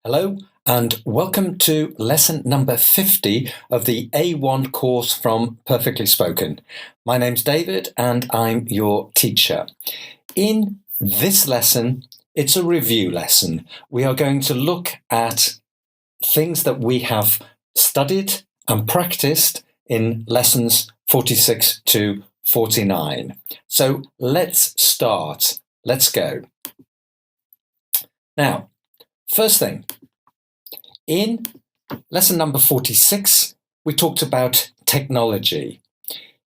Hello and welcome to lesson number 50 of the A1 course from Perfectly Spoken. My name's David and I'm your teacher. In this lesson, it's a review lesson. We are going to look at things that we have studied and practiced in lessons 46 to 49. So let's start. Let's go. Now, first thing, in lesson number 46, we talked about technology.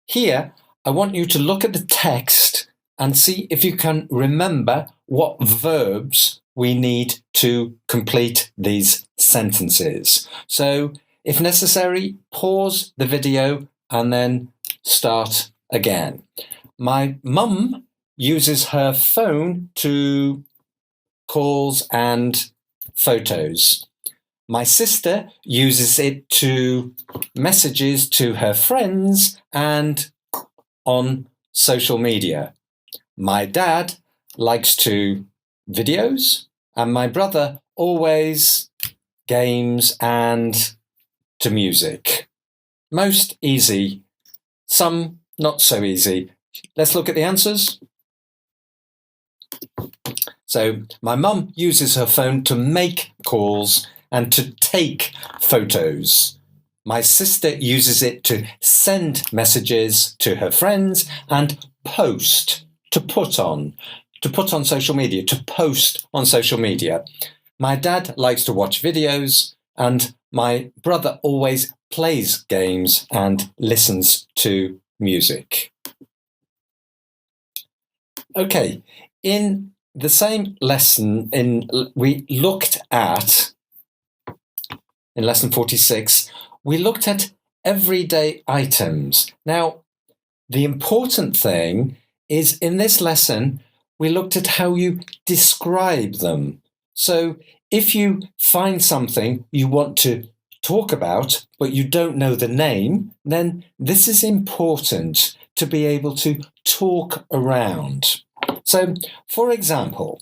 Here, I want you to look at the text and see if you can remember what verbs we need to complete these sentences. So, if necessary, pause the video and then start again. My mum uses her phone to calls and photos. My sister uses it to messages to her friends and on social media. My dad likes to videos, and my brother always games and to music. Most easy, some not so easy. Let's look at the answers. So my mum uses her phone to make calls and to take photos. My sister uses it to send messages to her friends and post, to put on social media, to post on social media. My dad likes to watch videos and my brother always plays games and listens to music. Okay, in the same lesson, we looked at, in lesson 46, we looked at everyday items. Now, the important thing is in this lesson, we looked at how you describe them. So if you find something you want to talk about, but you don't know the name, then this is important to be able to talk around. So, for example,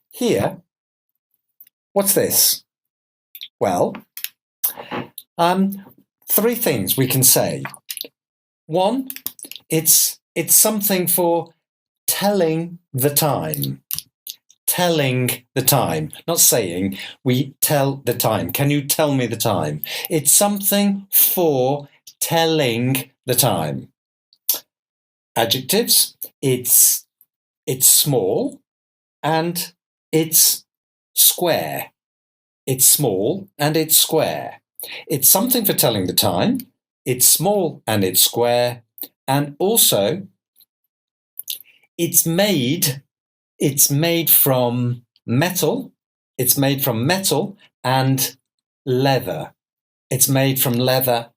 here, what's this? Well, three things we can say. One, it's something for telling the time. Telling the time, not saying, we tell the time. Can you tell me the time? It's something for telling the time. Adjectives, it's small and it's square. It's small and it's square. It's something for telling the time. It's small and it's square. And also, it's made from metal. It's made from metal and leather. It's made from leather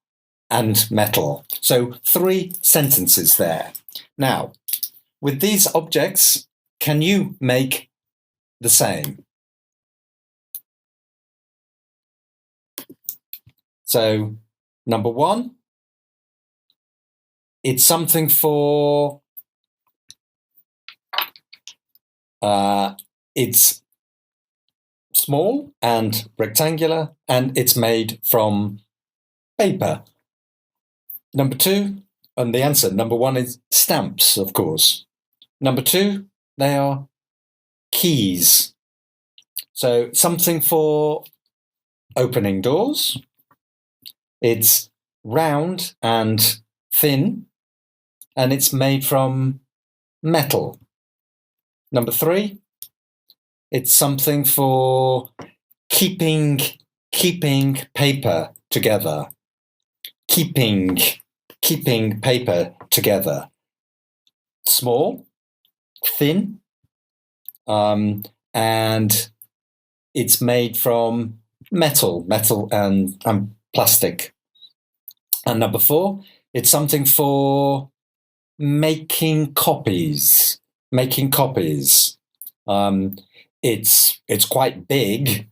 and metal. So 3 sentences there. Now, with these objects, can you make the same? So, number 1, it's something for, it's small and rectangular, and it's made from paper. Number 2, and the answer, number 1 is stamps, of course. Number 2, they are keys. So something for opening doors. It's round and thin, and it's made from metal. Number 3, it's something for keeping paper together. Keeping paper together. Small, thin, and it's made from metal and plastic. And number 4, it's something for making copies. It's quite big,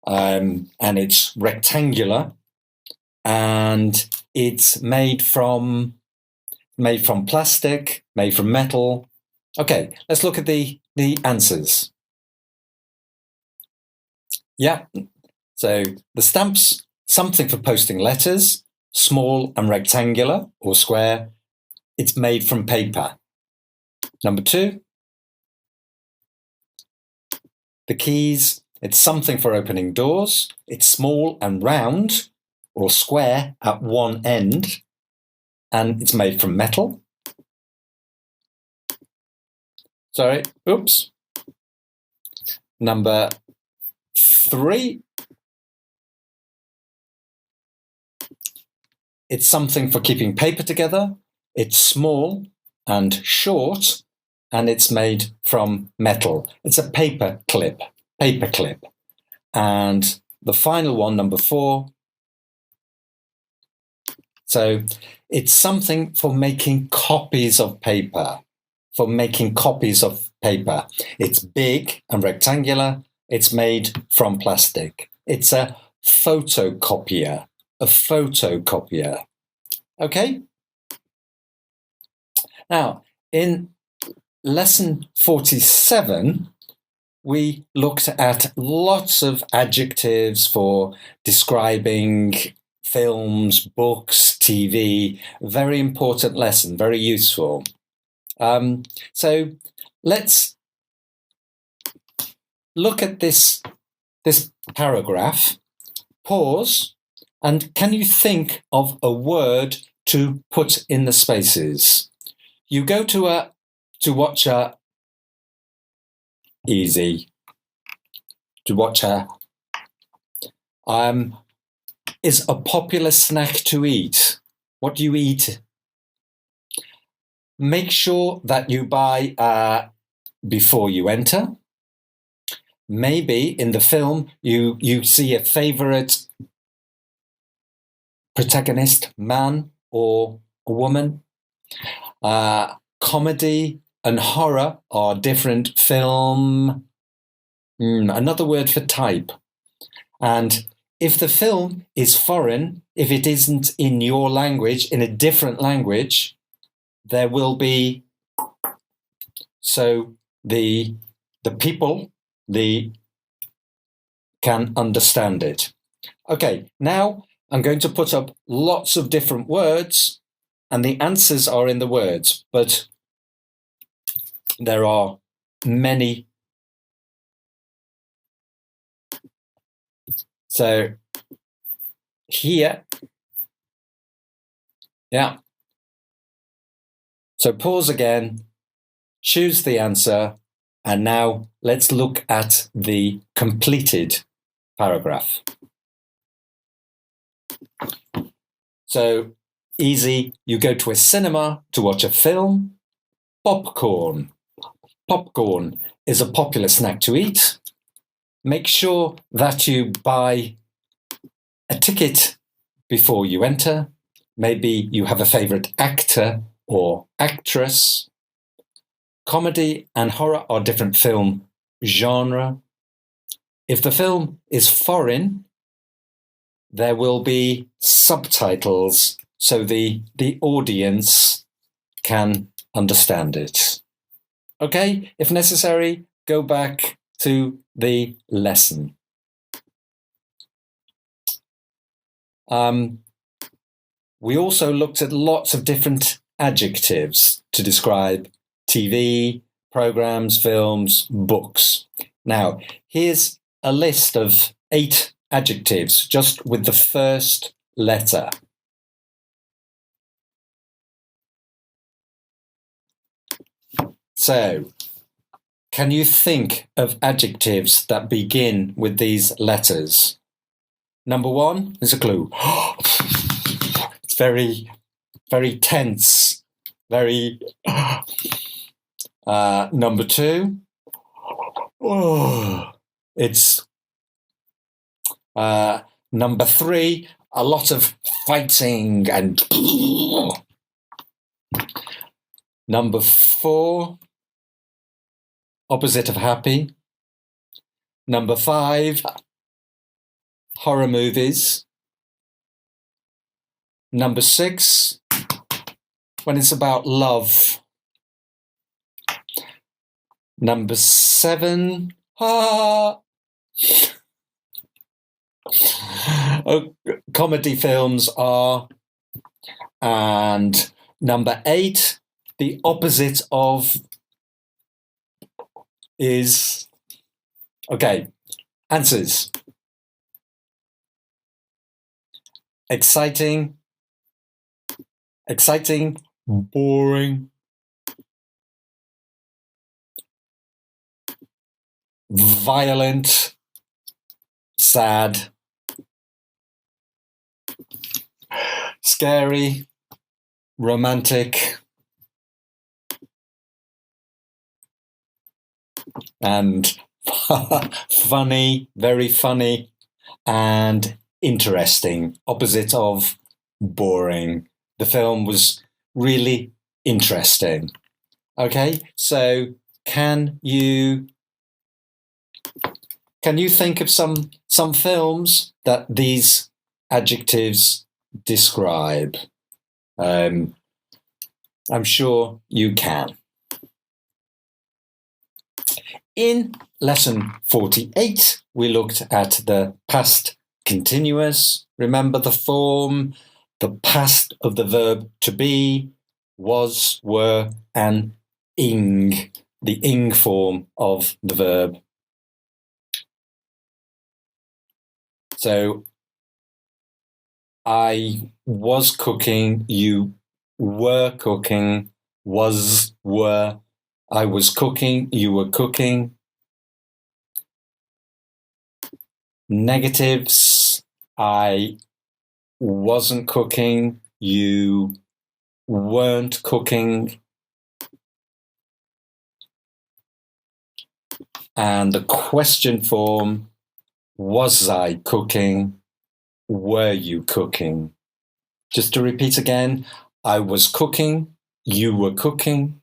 and it's rectangular, and it's made from made from plastic, made from metal. Okay, let's look at the answers. Yeah, so the stamp's something for posting letters, small and rectangular or square. It's made from paper. Number 2, the keys, it's something for opening doors. It's small and round or square at one end, and it's made from metal. Sorry, oops. Number 3, it's something for keeping paper together. It's small and short, and it's made from metal. It's a paper clip. And the final one, number 4. So it's something for making copies of paper. It's big and rectangular. It's made from plastic. It's a photocopier. Okay? Now, in lesson 47, we looked at lots of adjectives for describing films, books, TV. Very important lesson, very useful. So let's look at this paragraph. Pause, and can you think of a word to put in the spaces? You go to watch a easy. To watch a is a popular snack to eat. What do you eat? Make sure that you buy before you enter. Maybe in the film you see a favorite protagonist, man or a woman. Comedy and horror are different film. Another word for type. And if the film is foreign, if it isn't in your language, in a different language, there will be, so the people can understand it. Okay, now I'm going to put up lots of different words, and the answers are in the words, but there are many. So here, yeah. So pause again, choose the answer, and now let's look at the completed paragraph. So easy, you go to a cinema to watch a film. Popcorn. Popcorn is a popular snack to eat. Make sure that you buy a ticket before you enter. Maybe you have a favorite actor or actress. Comedy and horror are different film genre. If the film is foreign, there will be subtitles so the audience can understand it. Okay, if necessary, go back to the lesson. We also looked at lots of different adjectives to describe TV, programs, films, books. Now, here's a list of 8 adjectives just with the first letter. So, can you think of adjectives that begin with these letters? Number 1 is a clue. It's very, very tense. Very. Number 2. It's. Number 3. A lot of fighting and. Number 4. Opposite of happy. Number 5. Horror movies. Number 6. when it's about love. Number 7. Comedy films are. And number 8, the opposite of is. Okay, answers. Exciting, boring, violent, sad, scary, romantic, and funny, very funny, and interesting, opposite of boring. The film was really interesting. Okay, so can you think of some films that these adjectives describe? I'm sure you can. In lesson 48, we looked at the past continuous. Remember the form, the past of the verb to be, was, were, and ing, the ing form of the verb. So, I was cooking, you were cooking, was, were, I was cooking, you were cooking. Negatives, I wasn't cooking, you weren't cooking. And the question form, was I cooking? Were you cooking? Just to repeat again, I was cooking, you were cooking,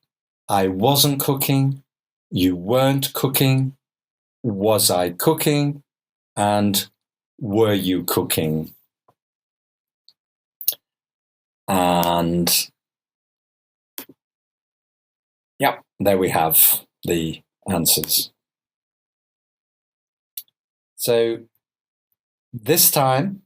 I wasn't cooking, you weren't cooking, was I cooking, and were you cooking? And yeah, there we have the answers. So this time,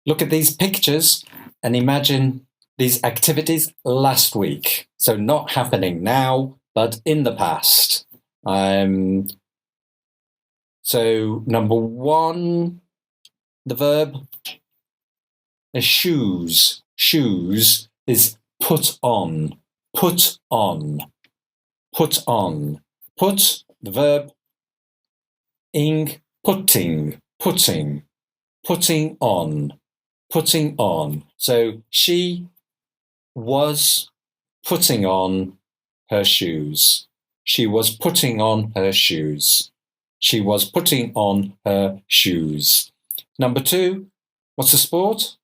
look at these pictures and imagine these activities last week. So not happening now, but in the past. So number 1, the verb is shoes. Shoes is put on. Put on. Put on. Put, the verb, ing, putting. Putting. Putting on. Putting on. So she was putting on her shoes. She was putting on her shoes. She was putting on her shoes. Number 2, what's the sport?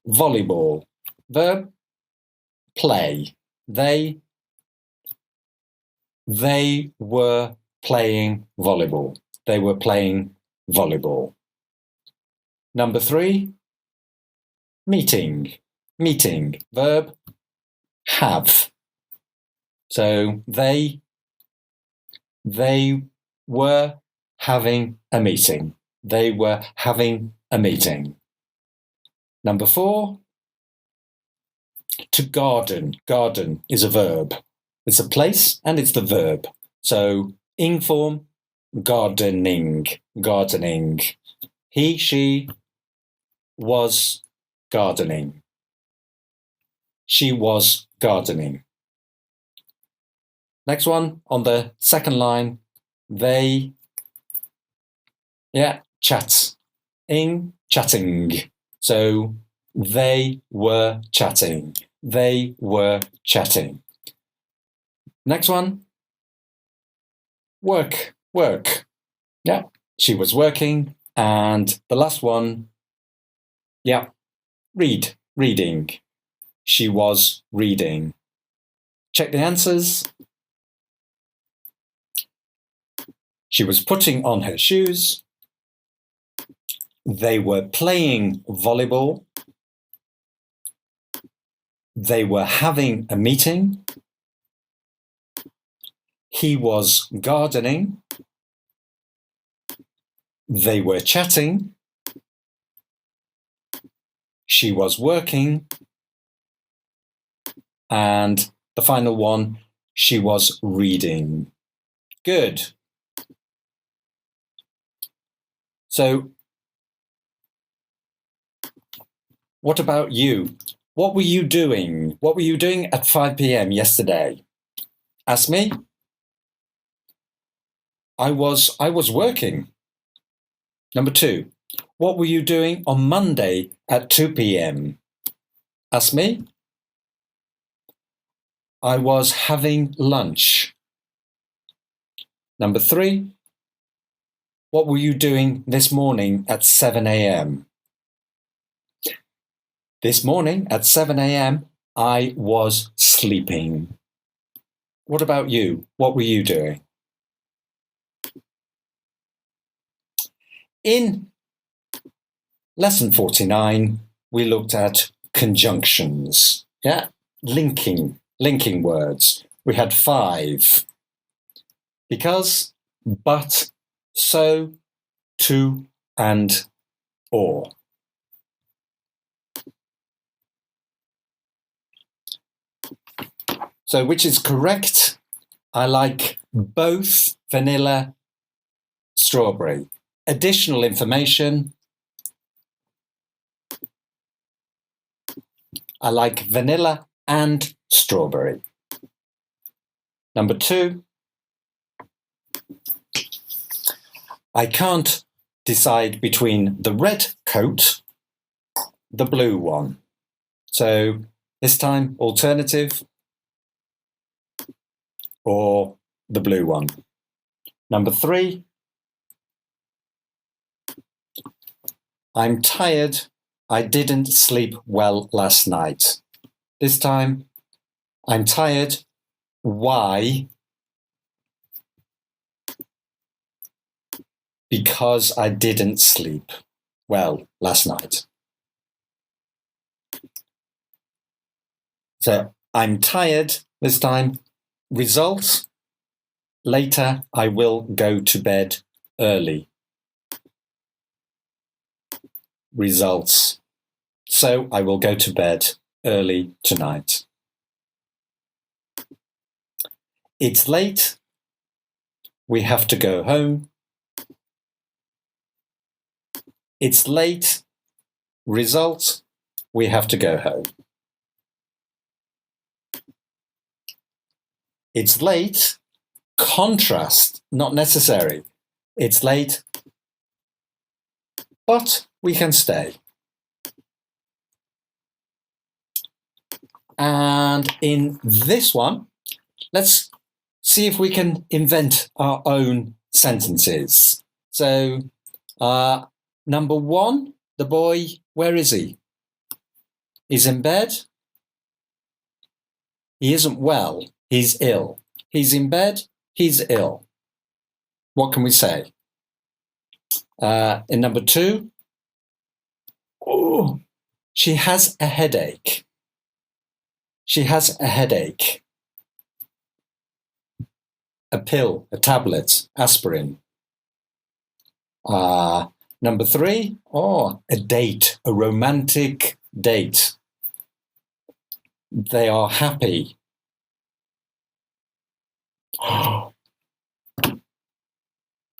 Volleyball. Verb, play. They were playing volleyball. They were playing volleyball. Number 3, meeting. Meeting. Verb, have. So they were having a meeting. They were having a meeting. Number 4, to garden. Garden is a verb. It's a place and it's the verb. So ing form, gardening. Gardening. He, she was gardening. She was gardening. Next one on the second line, they, chat. Ing, chatting. So they were chatting. They were chatting. Next one, work. Work. Yeah, she was working. And the last one, read. Reading. She was reading. Check the answers. She was putting on her shoes. They were playing volleyball. They were having a meeting. He was gardening. They were chatting. She was working. And the final one, she was reading. Good. So, what about you? What were you doing? What were you doing at 5 p.m. yesterday? Ask me. I was working. Number 2. What were you doing on Monday at 2 p.m.? Ask me. I was having lunch. Number 3. What were you doing this morning at 7 a.m.? This morning at 7 a.m., I was sleeping. What about you? What were you doing? In lesson 49, we looked at conjunctions, linking words. We had 5. Because, but, so, to, and, or. So which is correct? I like both vanilla, strawberry. Additional information. I like vanilla and strawberry. Number 2. I can't decide between the red coat, the blue one. So this time, alternative or the blue one. Number 3. I'm tired. I didn't sleep well last night. This time, I'm tired. Why? Because I didn't sleep well last night. So I'm tired this time. Result, later I will go to bed early. Results, so I will go to bed early tonight. It's late. We have to go home. It's late. Result, we have to go home. It's late. Contrast, not necessary. It's late, but we can stay. And in this one, let's see if we can invent our own sentences. So, number 1, the boy, where is he? He's in bed. He isn't well. He's ill. He's in bed. He's ill. What can we say? In number 2, oh, she has a headache. She has a headache. A pill, a tablet, aspirin. Number 3, a date, a romantic date. They are happy.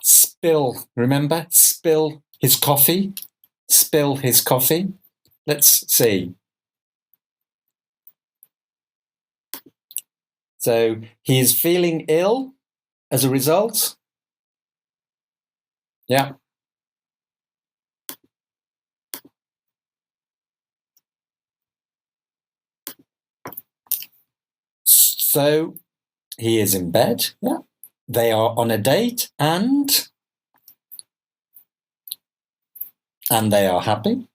Spill, remember? Spill his coffee. Spill his coffee. Let's see. So he is feeling ill as a result. Yeah. So he is in bed. Yeah. They are on a date and they are happy.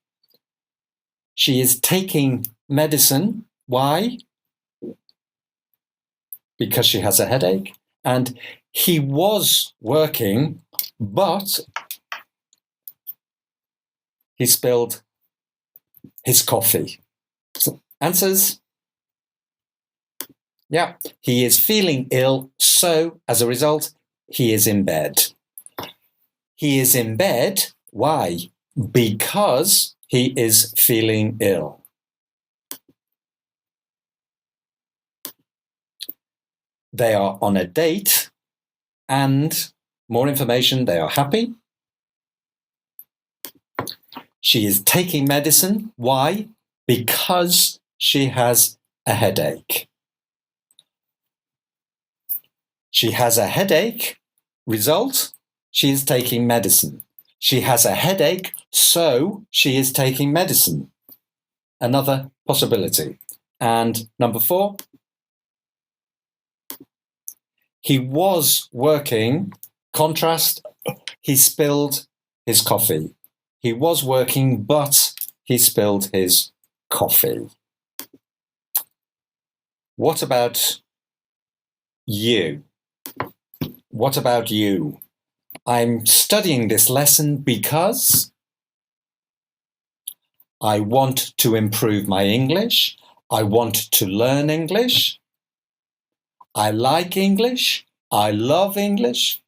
She is taking medicine. Why? Because she has a headache. And he was working, but he spilled his coffee. So, answers? Yeah, he is feeling ill, so as a result, he is in bed. He is in bed. Why? Because he is feeling ill. They are on a date, and more information, they are happy. She is taking medicine. Why? Because she has a headache. She has a headache. Result, she is taking medicine. She has a headache, so she is taking medicine. Another possibility. And number 4, he was working, contrast, he spilled his coffee. He was working, but he spilled his coffee. What about you? What about you? I'm studying this lesson because I want to improve my English. I want to learn English. I like English. I love English.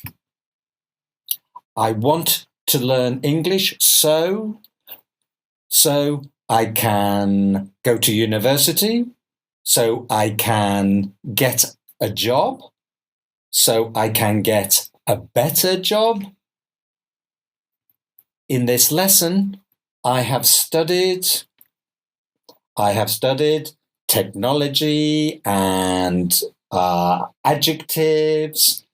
I want to learn English so I can go to university, so I can get a job, so I can get a better job. In this lesson, I have studied technology and adjectives.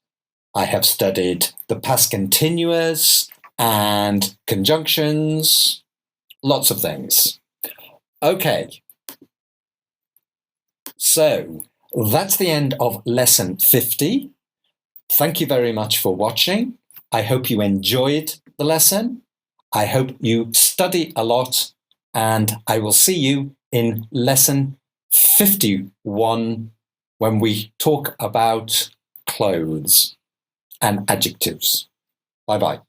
I have studied the past continuous and conjunctions, lots of things. Okay, so that's the end of lesson 50. Thank you very much for watching. I hope you enjoyed the lesson. I hope you study a lot, and I will see you in lesson 51 when we talk about clothes and adjectives. Bye-bye.